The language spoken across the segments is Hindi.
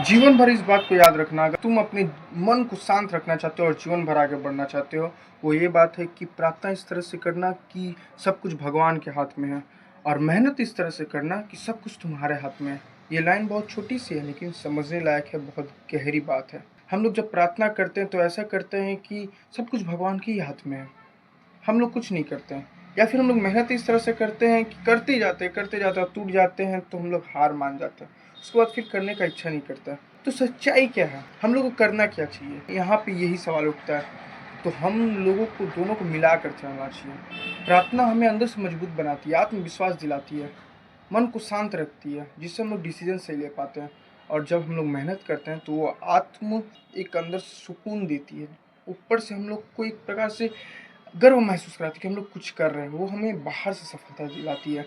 जीवन भर इस बात को याद रखना, अगर तुम अपने मन को शांत रखना चाहते हो और जीवन भर आगे बढ़ना चाहते हो, वो ये बात है कि प्रार्थना इस तरह से करना कि सब कुछ भगवान के हाथ में है, और मेहनत इस तरह से करना कि सब कुछ तुम्हारे हाथ में है। ये लाइन बहुत छोटी सी है लेकिन समझने लायक है, बहुत गहरी बात है। हम लोग जब प्रार्थना करते हैं तो ऐसा करते हैं कि सब कुछ भगवान के ही हाथ में है, हम लोग कुछ नहीं करते हैं। या फिर हम लोग मेहनत इस तरह से करते हैं कि करते जाते हैं, टूट जाते हैं तो हम लोग हार मान जाते हैं, उसके बाद फिर करने का इच्छा नहीं करता। तो सच्चाई क्या है, हम लोग को करना क्या चाहिए, यहाँ पे यही सवाल उठता है। तो हम लोगों को दोनों को मिला कर चलना चाहिए। प्रार्थना हमें अंदर से मजबूत बनाती है, आत्मविश्वास दिलाती है, मन को शांत रखती है, जिससे हम लोग डिसीजन सही ले पाते हैं। और जब हम लोग मेहनत करते हैं तो वो आत्म एक अंदर सुकून देती है, ऊपर से हम लोग को एक प्रकार से गर्व महसूस कराती है कि हम लोग कुछ कर रहे हैं, वो हमें बाहर से सफलता दिलाती है।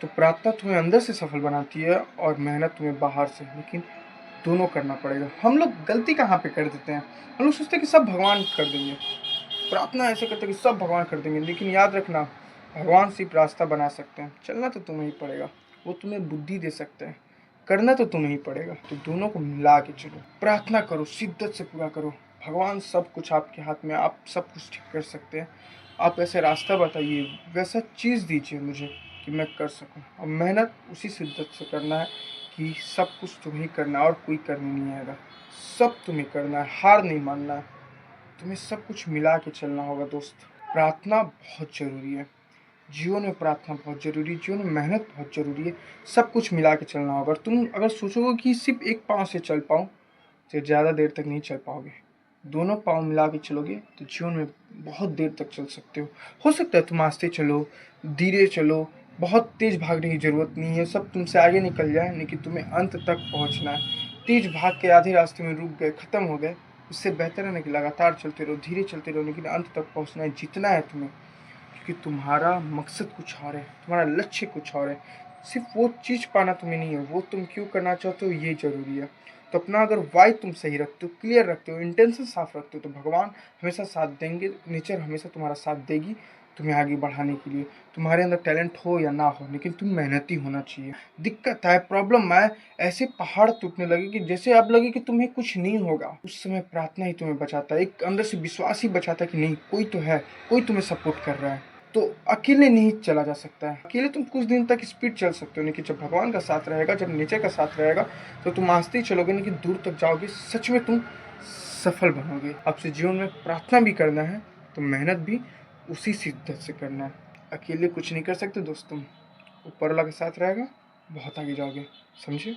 तो प्रार्थना तुम्हें अंदर से सफल बनाती है और मेहनत तुम्हें बाहर से, लेकिन दोनों करना पड़ेगा। हम लोग गलती कहाँ पे कर देते हैं, हम लोग सोचते हैं कि सब भगवान कर देंगे, प्रार्थना ऐसे करते हैं कि सब भगवान कर देंगे, लेकिन याद रखना, भगवान सिर्फ रास्ता बना सकते हैं, चलना तो तुम्हें ही पड़ेगा। वो तुम्हें बुद्धि दे सकते हैं, करना तो तुम्हें ही पड़ेगा। तो दोनों को मिला के चलो, प्रार्थना करो, शिद्दत से पूरा करो। भगवान सब कुछ आपके हाथ में, आप सब कुछ ठीक कर सकते हैं। आप ऐसे रास्ता बताइए, वैसा चीज़ दीजिए मुझे कि मैं कर सकूं। और मेहनत उसी शिद्दत से करना है कि सब कुछ तुम्हें करना है और कोई करने नहीं आएगा। सब तुम्हें करना है, हार नहीं मानना है, तुम्हें सब कुछ मिला के चलना होगा दोस्त। प्रार्थना बहुत ज़रूरी है, जीवन में प्रार्थना बहुत ज़रूरी है, जीवन में मेहनत बहुत ज़रूरी है। सब कुछ मिला के चलना होगा। तुम अगर सोचोगे कि सिर्फ एक पाँव से चल पाऊँ तो ज़्यादा देर तक नहीं चल पाओगे। दोनों पाँव मिला के चलोगे तो जीवन में बहुत देर तक चल सकते हो सकता है तुम आस्ते चलो, धीरे चलो, बहुत तेज़ भागने की ज़रूरत नहीं है, सब तुमसे आगे निकल जाए, लेकिन तुम्हें अंत तक पहुंचना है। तेज़ भाग के आधे रास्ते में रुक गए, ख़त्म हो गए, उससे बेहतर है ना कि लगातार चलते रहो, धीरे चलते रहो, लेकिन अंत तक पहुंचना है, जीतना है तुम्हें। क्योंकि तुम्हारा मकसद कुछ और है, तुम्हारा लक्ष्य कुछ और है। सिर्फ वो चीज़ पाना तुम्हें नहीं है, वो तुम क्यों करना चाहते हो ये ज़रूरी है। तो अपना अगर वाई तुम सही रखते हो, क्लियर रखते हो, इंटेंशन साफ रखते हो, तो भगवान हमेशा साथ देंगे, नेचर हमेशा तुम्हारा साथ देगी तुम्हें आगे बढ़ाने के लिए। तुम्हारे अंदर टैलेंट हो या ना हो, लेकिन तुम मेहनती होना चाहिए। दिक्कत आए, प्रॉब्लम आए, ऐसे पहाड़ टूटने लगे कि जैसे अब लगे कि तुम्हें कुछ नहीं होगा, उस समय प्रार्थना ही तुम्हें बचाता है। एक अंदर से विश्वास ही बचाता है कि नहीं, कोई तो है, कोई तुम्हें सपोर्ट कर रहा है। तो अकेले नहीं चला जा सकता है, अकेले तुम कुछ दिन तक स्पीड चल सकते हो, लेकिन जब भगवान का साथ रहेगा, जब नेचर का साथ रहेगा, तो तुम आस्ते ही चलोगे, लेकिन दूर तक जाओगे, सच में तुम सफल बनोगे। आपसे जीवन में प्रार्थना भी करना है तो मेहनत भी उसी शिद्दत से करना है। अकेले कुछ नहीं कर सकते दोस्त तुम, ऊपर वाला के साथ रहेगा, बहुत आगे जाओगे, समझे।